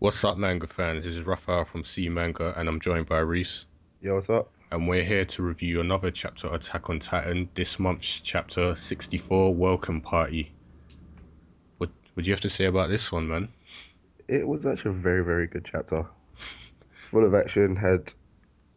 What's up, manga fans? This is Raphael from C Manga, and I'm joined by Reese. Yo, what's up? And we're here to review another chapter of Attack on Titan, this month's chapter 64, Welcome Party. What would you have to say about this one, man? It was actually a very, very good chapter. Full of action, had,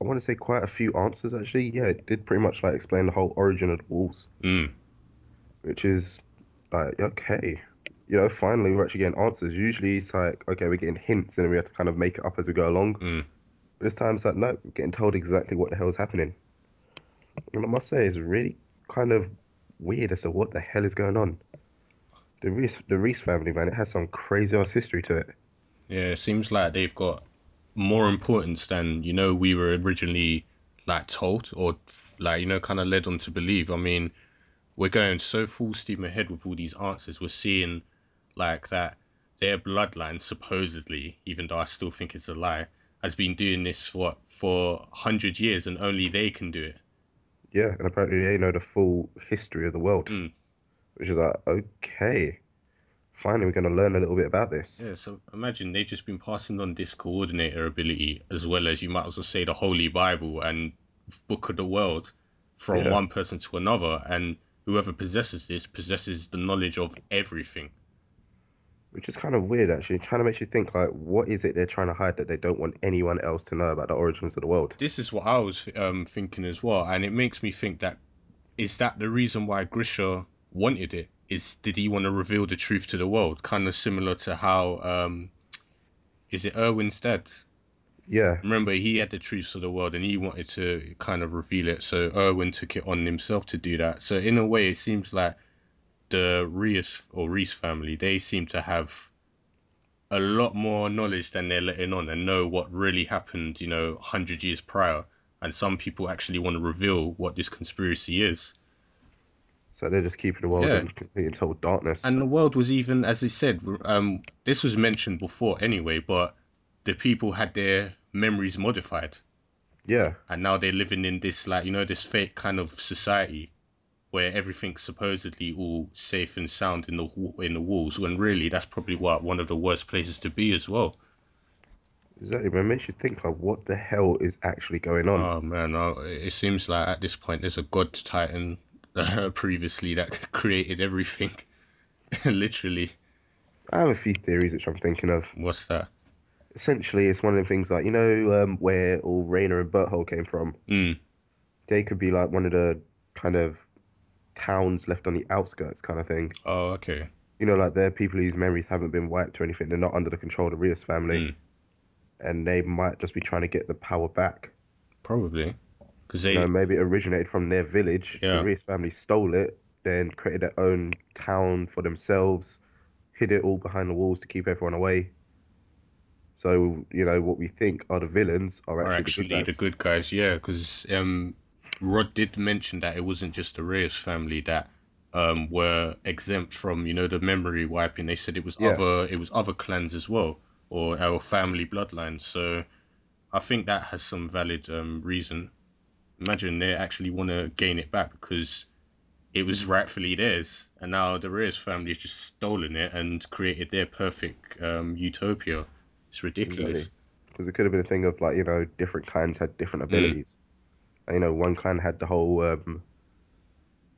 I want to say, quite a few answers, actually. Yeah, it did pretty much like explain the whole origin of the wolves, Mm, which is like, okay. Finally we're actually getting answers. Usually it's like, okay, we're getting hints and then we have to kind of make it up as we go along. mm. But this time it's like, no, we're getting told exactly what the hell is happening. And I must say, it's really kind of weird as to what the hell is going on. The Reese family, man, it has some crazy ass history to it. Yeah, it seems like they've got more importance than, we were originally, like, told or, like, kind of led on to believe. I mean, we're going so full steam ahead with all these answers. We're seeing like that their bloodline supposedly, even though I still think it's a lie, has been doing this for 100 years, and only they can do it. Yeah, and apparently they know the full history of the world, Mm. which is like, okay, finally we're going to learn a little bit about this. Yeah, so imagine they've just been passing on this coordinator ability as well as, you might as well say, the Holy Bible and Book of the World from Yeah, one person to another, and whoever possesses this possesses the knowledge of everything. which is kind of weird actually. It kind of makes you think like, what is it they're trying to hide that they don't want anyone else to know about the origins of the world? This is what I was thinking as well, and it makes me think that is that the reason why Grisha wanted it? Did he want to reveal the truth to the world? Kind of similar to how is it Erwin's dad? Yeah, Remember, he had the truths of the world, and he wanted to kind of reveal it. So Erwin took it on himself to do that. So in a way, it seems like the Reese family, they seem to have a lot more knowledge than they're letting on, and know what really happened, 100 years prior. And some people actually want to reveal what this conspiracy is. so they're just keeping the world Yeah, in complete total darkness. and the world was, even as I said, this was mentioned before anyway, but the people had their memories modified, Yeah, and now they're living in this, like, this fake kind of society where everything's supposedly all safe and sound in the walls, when really that's probably what one of the worst places to be as well. exactly. Man, it makes you think like, what the hell is actually going on? Oh man, it seems like at this point there's a god titan previously that created everything, literally. I have a few theories which I'm thinking of. What's that? Essentially, it's one of the things like, where all Rainer and Butthole came from. Mm. They could be like one of the kind of towns left on the outskirts kind of thing. Oh, okay. Like they're people whose memories haven't been wiped or anything. They're not under the control of the Rios family, Mm. and they might just be trying to get the power back. Probably. Because they, Maybe it originated from their village. The yeah, Rios family stole it, then created their own town for themselves, hid it all behind the walls to keep everyone away. So, what we think are the villains are are actually the good actually the guys. good guys. Yeah, because Rod did mention that it wasn't just the Reyes family that were exempt from, the memory wiping. They said Yeah, it was other clans as well, or our family bloodlines. So I think that has some valid reason. Imagine they actually want to gain it back because it was rightfully theirs, and now the Reyes family has just stolen it and created their perfect utopia. It's ridiculous. exactly. Because it could have been a thing of like, different clans had different Mm. abilities. And, one clan had the whole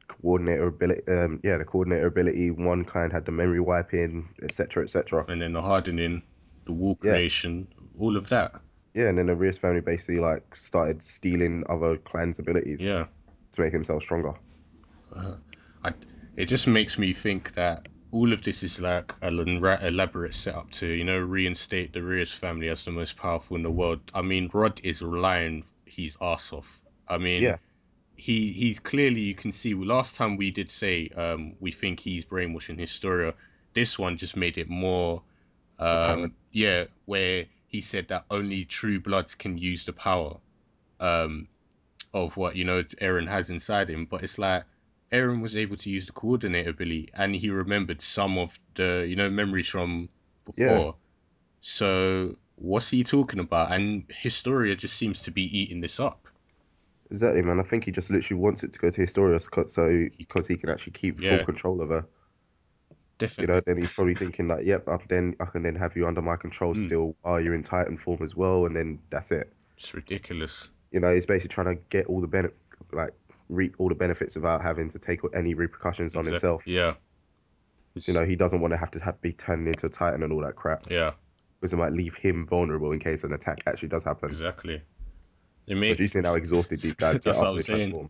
coordinator ability. Yeah, the coordinator ability. One clan had the memory wiping, etc., etc. And then the hardening, the wall Yeah, creation, all of that. yeah, and then the Rios family basically like started stealing other clans' abilities Yeah, to make themselves stronger. uh, I, it just makes me think that all of this is like an elaborate setup to, reinstate the Reyes family as the most powerful in the world. I mean, Rod is lying his ass off. I mean, Yeah, he's clearly, you can see. Last time we did say we think he's brainwashing Historia. This one just made it more apparent. yeah, where he said that only true bloods can use the power. Um, of what Aaron has inside him. But it's like Aaron was able to use the coordinator ability, and he remembered some of the memories from Yeah, before. So what's he talking about? And Historia just seems to be eating this up. exactly, man. I think he just literally wants it to go to Historia so He, because he can actually keep full yeah, control of her. You know, definitely. then he's probably thinking like, yep, I can then have you under my control Mm, still while you're in Titan form as well, and then that's it. it's ridiculous. You know, he's basically trying to get all the like reap all the benefits without having to take any repercussions on Exactly. himself. Yeah. You It's know, he doesn't want to have be turned into a Titan and all that crap, yeah. because it might leave him vulnerable in case an attack actually does happen. Exactly. They But make. you see how exhausted these guys get That's what I after was they saying. transform.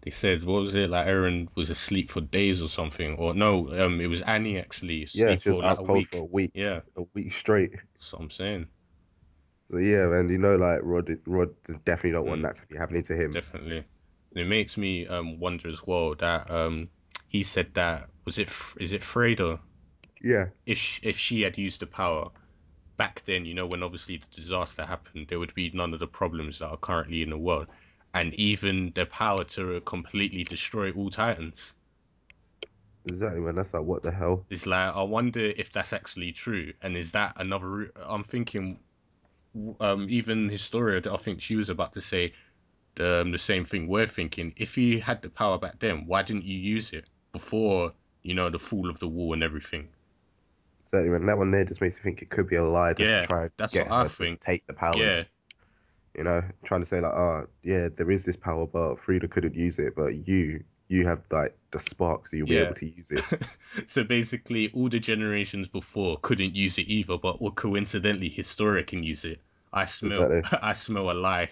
They said, what was it? Like Aaron was asleep for days or something, or no, it was Annie actually Yeah, asleep she was for like out a cold for week. Yeah, a week straight. that's what I'm saying. So yeah, man, you know, like Rod definitely don't want Mm, that to be happening to him. definitely. It makes me wonder as well that he said that is it Freda Yeah, if she had used the power back then, when obviously the disaster happened, there would be none of the problems that are currently in the world, and even the power to completely destroy all Titans. exactly, man. That's like, what the hell? It's like I wonder if that's actually true, and is that another? I'm thinking, even Historia, I think she was about to say the same thing we're thinking. If you had the power back then, why didn't you use it before? The fall of the wall and everything. Exactly, man. That one there just makes me think it could be a lie just to Yeah, try and that's what get I her to think. take the Yeah, powers. You know, trying to say like, oh yeah, there is this power, but Frida couldn't use it, but you have like the spark, so you'll be yeah. able to use it. So basically, all the generations before couldn't use it either, but well, coincidentally, Historia can use it. I smell, Exactly, I smell a lie.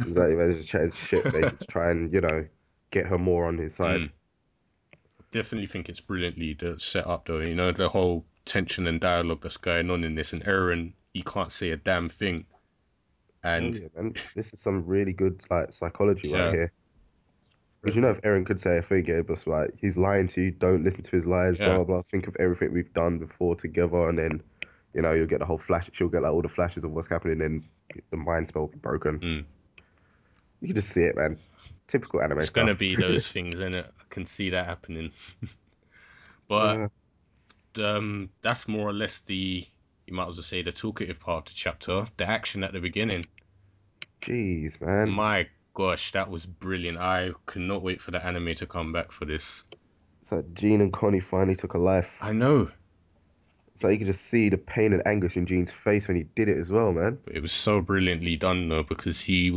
exactly. Man, just chatting shit basically to try and get her more on his side. Mm, definitely think it's brilliantly set up, though. The whole tension and dialogue that's going on in this, and Aaron, he can't say a damn thing, Hell and yeah, man. This is some really good like psychology right yeah, here. Because you know, if Aaron could say a thing, it was like he's lying to you. Don't listen to his lies. Blah yeah, blah blah. Think of everything we've done before together, and then you'll get the whole flash. She'll get like all the flashes of what's happening, and the mind spell will be broken. mm. You can just see it, man. Typical anime It's gonna stuff. be those things, isn't it? I can see that happening, but Uh, that's more or less you might as well say the talkative part of the chapter. The action at the beginning. Jeez, man. My gosh, that was brilliant. I could not wait for the anime to come back for this. It's like Jean and Connie finally took a life. I know, It's like you could just see the pain and anguish in Jean's face when he did it as well, man. but it was so brilliantly done though because he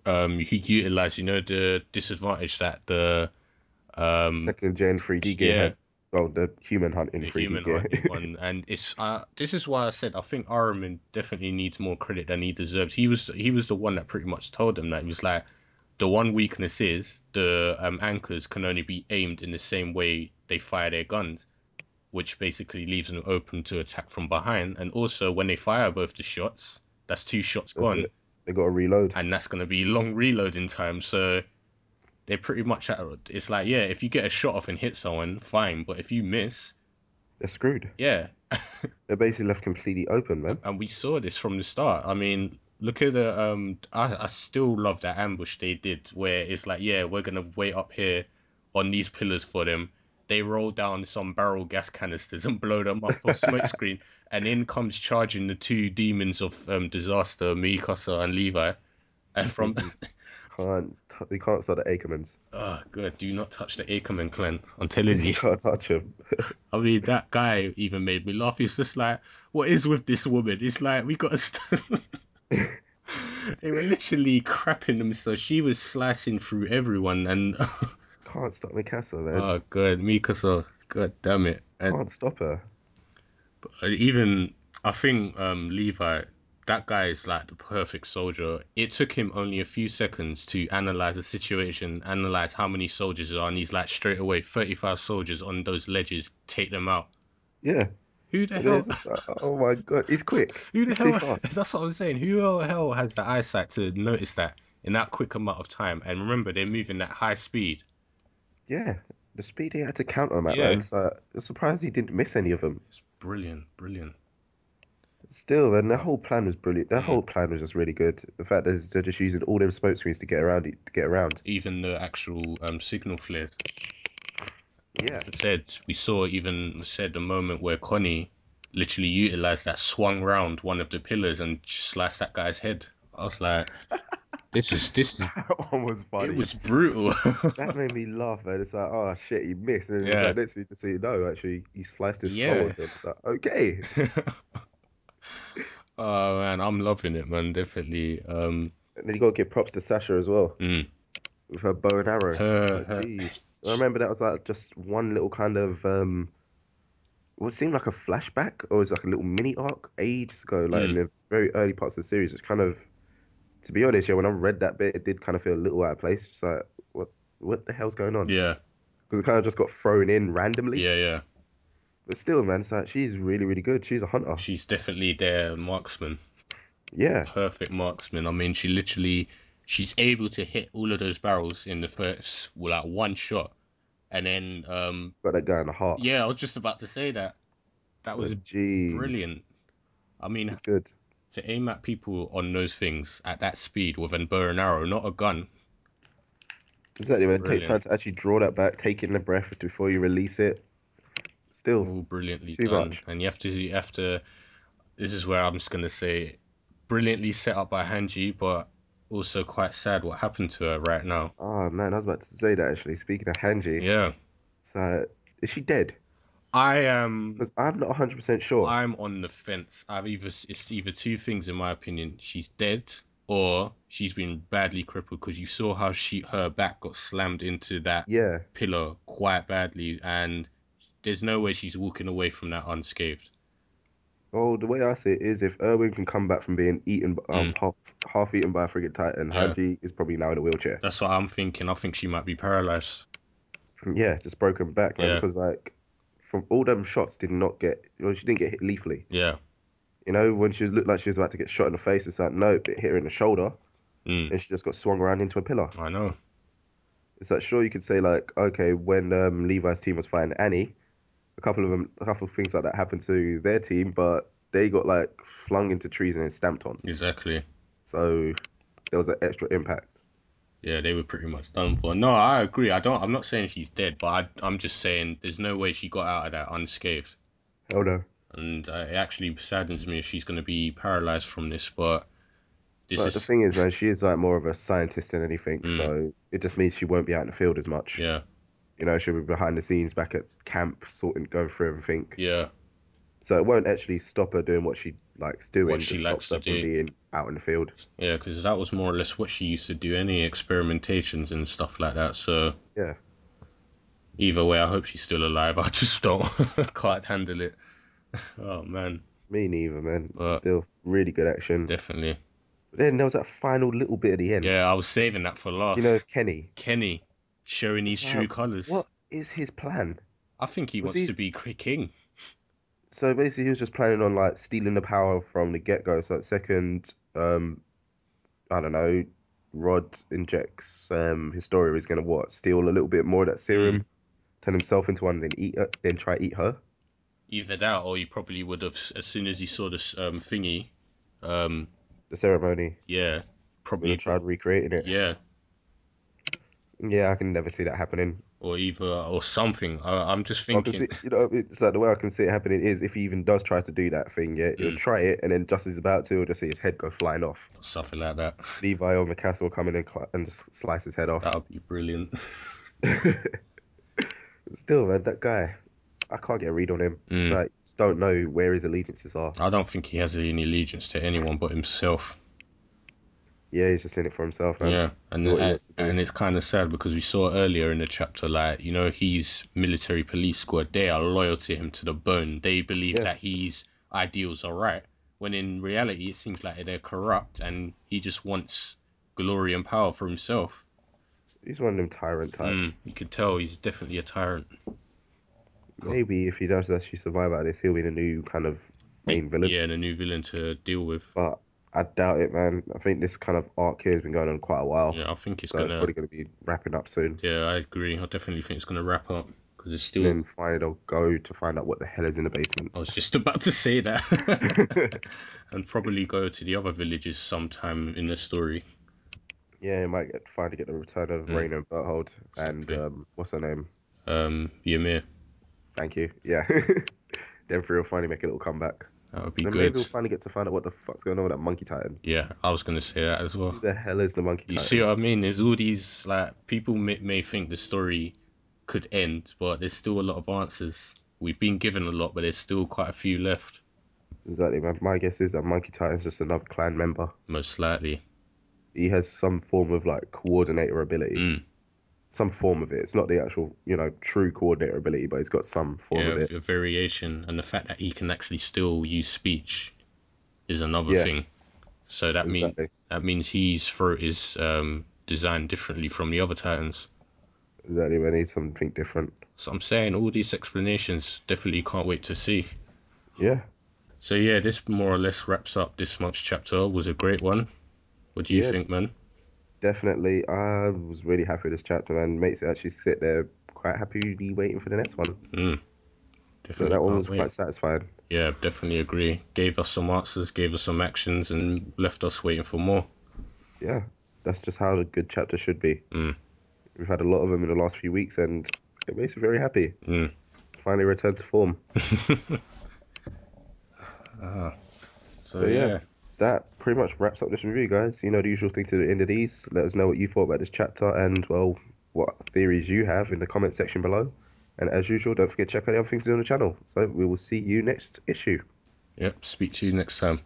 utilized the disadvantage that the um Second gen 3D gear yeah had, well, the human hunting the 3D human gear. hunting one, and it's this is why I said I think Aramin definitely needs more credit than he deserves. He was the one that pretty much told them that. He was like, the one weakness is the anchors can only be aimed in the same way they fire their guns, which basically leaves them open to attack from behind. And also, when they fire both the shots, that's two shots That's gone, it. They got to reload. and that's going to be long reloading time. So they pretty much it's like, yeah, if you get a shot off and hit someone, fine, but if you miss, They're screwed. yeah. They're basically left completely open, man. And we saw this from the start. I mean, look at the I still love that ambush they did where it's like, yeah, we're gonna wait up here on these pillars for them. They roll down some barrel gas canisters and blow them up for smoke screen, and in comes charging the two demons of disaster, Mikasa and Levi. And from You can't start the Ackermans. oh god, do not touch the Ackerman clan. I'm telling You you. can't touch them. I mean, that guy even made me laugh. He's just like, what is with this woman? It's like we got to. They were literally crapping themselves. She was slicing through everyone, and Can't stop Mikasa, man. oh god, Mikasa, god damn it! And Can't stop her. even I think Levi, that guy is like the perfect soldier. It took him only a few seconds to analyze the situation, analyze how many soldiers there are, and he's like straight away 35 soldiers on those ledges, take them out. Yeah. Who the And it's hell? just like, oh my God, he's quick. Who the He's too hell? fast. That's what I'm saying. Who the hell has the eyesight to notice that in that quick amount of time? And remember, they're moving at high speed. Yeah. The speed he had to counter him at, man. Yeah, It's like, I'm surprised he didn't miss any of them. it's brilliant, brilliant. Still, man, the But whole plan was brilliant. The mm, whole plan was just really good. The fact is they're just using all them smoke screens to get around it, to get around. even the actual signal flares, Yeah. as I said, we saw even said the moment where Connie literally utilized that, swung round one of the pillars and sliced that guy's head. I was like, This is That one was it funny. was brutal. That made me laugh, man. It's like, oh shit, he missed. And it's Yeah, like, next week to see, no, actually, he sliced his skull yeah. open. It's like, okay. Oh man, I'm loving it, man. Definitely. And then you got to give props to Sasha as well Mm, with her bow and arrow. It's like, her, geez. I remember that was like just one little kind of what seemed like a flashback or it was like a little mini arc ages ago, like in mm, the very early parts of the series. It's kind of, to be honest, yeah, when I read that bit, it did kind of feel a little out of place. Just like, what the hell's going on? yeah, Because it kind of just got thrown in randomly. yeah, yeah. But still, man, it's like she's really, really good. She's a hunter. She's definitely their marksman, Yeah, perfect marksman. I mean, she's able to hit all of those barrels in the first, well, like one shot, and then got that guy in the heart. yeah, I was just about to say that. That was But jeez, brilliant. I mean, she's good. to aim at people on those things at that speed with a bow and arrow, not a gun. Exactly, man. It takes time Brilliant. to actually draw that back, take in the breath before you release it. Still, All brilliantly too done. much. And you have to, this is where I'm just going to say, brilliantly set up by Hanji, but also quite sad what happened to her right now. Oh man, I was about to say that actually. Speaking of Hanji, Yeah. so is she dead? I am, Because I'm not 100% sure. I'm on the fence. It's either two things in my opinion. She's dead or she's been badly crippled because you saw how her back got slammed into that Yeah. pillar quite badly, and there's no way she's walking away from that unscathed. Well, the way I see it is if Erwin can come back from being eaten, Mm, half eaten by a frigate titan, yeah, Hanji is probably now in a wheelchair. that's what I'm thinking. I think she might be paralyzed. Yeah, just broken back, man. Yeah, Because like, from all them shots, did not get. Well, she didn't get hit lethally. yeah. You know, when she looked like she was about to get shot in the face, it's like nope, it hit her in the shoulder, Mm, and she just got swung around into a pillar. I know. It's like sure you could say like okay, when Levi's team was fighting Annie, a couple of things like that happened to their team, but they got like flung into trees and then stamped on. Exactly. So there was an extra impact. Yeah, they were pretty much done for. No, I agree. I'm not saying she's dead, but I'm just saying there's no way she got out of that unscathed. Hell no. And it actually saddens me if she's going to be paralyzed from this. But this But the is, thing is, man, she is like more of a scientist than anything, mm, so it just means she won't be out in the field as much. yeah, You know, she'll be behind the scenes back at camp, sorting, going through everything. yeah. So it won't actually stop her doing what she likes What doing, she just likes stops to her from do. being out in the field. Yeah, because that was more or less what she used to do, any experimentations and stuff like that. So Yeah, either way, I hope she's still alive. I just don't can't handle it. Oh man, me neither, man. but Still, really good action. definitely. But then there was that final little bit at the end. Yeah, I was saving that for You know, last. Kenny. Kenny showing his It's like, true colors. what is his plan? I think he Was wants he to be king. so basically he was just planning on like stealing the power from the get-go. So that second, I don't know, Rod injects Historia is gonna what steal a little bit more of that Mm. serum, turn himself into one, and then eat it, then try to eat her. Either that, or he probably would have as soon as he saw this thingy. Um, The ceremony yeah, would have probably. tried recreating it. Yeah, Yeah, I can never see that happening. or either or something. I'm just I can thinking. see, you know, it's like the way I can see it happening is if he even does try to do that thing, yeah, he'll Mm, try it, and then just as he's about to, he'll just see his head go flying off. something like that. Levi or McCaskill will come in and, and just slice his head That off. would be brilliant. Still, man, that guy, I can't get a read on him. It's Mm. like, just don't know where his allegiances are. I don't think he has any allegiance to anyone but himself. Yeah, he's just in it for himself, man. Yeah, Do what he wants to do. and it's kind of sad because we saw earlier in the chapter, like he's military police squad. They are loyal to him to the bone. They believe Yeah, that his ideals are right, when in reality it seems like they're corrupt, and he just wants glory and power for himself. he's one of them tyrant types. You could tell he's definitely a tyrant. Maybe if he does actually survive out of this, he'll be the new kind of main villain. Yeah, and a new villain to deal with. But I doubt it, man. I think this kind of arc here has been going on quite a while. Yeah, I think it's So it's gonna. probably going to be wrapping up soon. Yeah, I agree. I definitely think it's gonna wrap up because it's And still. then finally they'll go to find out what the hell is in the basement. I was just about to say that. And probably go to the other villages sometime in the story. Yeah, you might finally get the return of Mm, Raina and Berthold and exactly. what's her name? Ymir. Thank you. Yeah. Them three will finally make a little comeback. That would be And maybe good. we'll finally get to find out what the fuck's going on with that Monkey Titan. Yeah, I was gonna say that as well. Who the hell is the Monkey You see Titan? what I mean? There's all these like people may think the story could end, but there's still a lot of answers. We've been given a lot, but there's still quite a few left, Exactly, man. My guess is that Monkey Titan's just another clan member. most likely. He has some form of like coordinator ability. Mm. Some form of it. It's not the actual, true coordinator ability, but he's got some form Yeah, of it. a variation, and the fact that he can actually still use speech is another Yeah, thing. So exactly. that means his throat is designed differently from the other Titans. Exactly, man. He's something different. So I'm saying all these explanations definitely can't wait to see. Yeah, So yeah, this more or less wraps up this month's chapter. Was a great one. What do you yeah, think, man? definitely. I was really happy with this chapter, man. Makes it actually sit there quite happy to be waiting for the next one. Mm, So definitely that one can't was wait. quite satisfying. Yeah, definitely agree. Gave us some answers, gave us some actions, and left us waiting for more. Yeah, that's just how a good chapter should be. Mm, We've had a lot of them in the last few weeks, and it makes me very happy. mm. Finally returned to form. Ah, so So yeah, yeah, that pretty much wraps up this review, guys. You know the usual thing to the end of these. Let us know what you thought about this chapter and, well, what theories you have in the comment section below. And as usual, don't forget to check out the other things on the channel. So we will see you next issue. yep. Speak to you next time.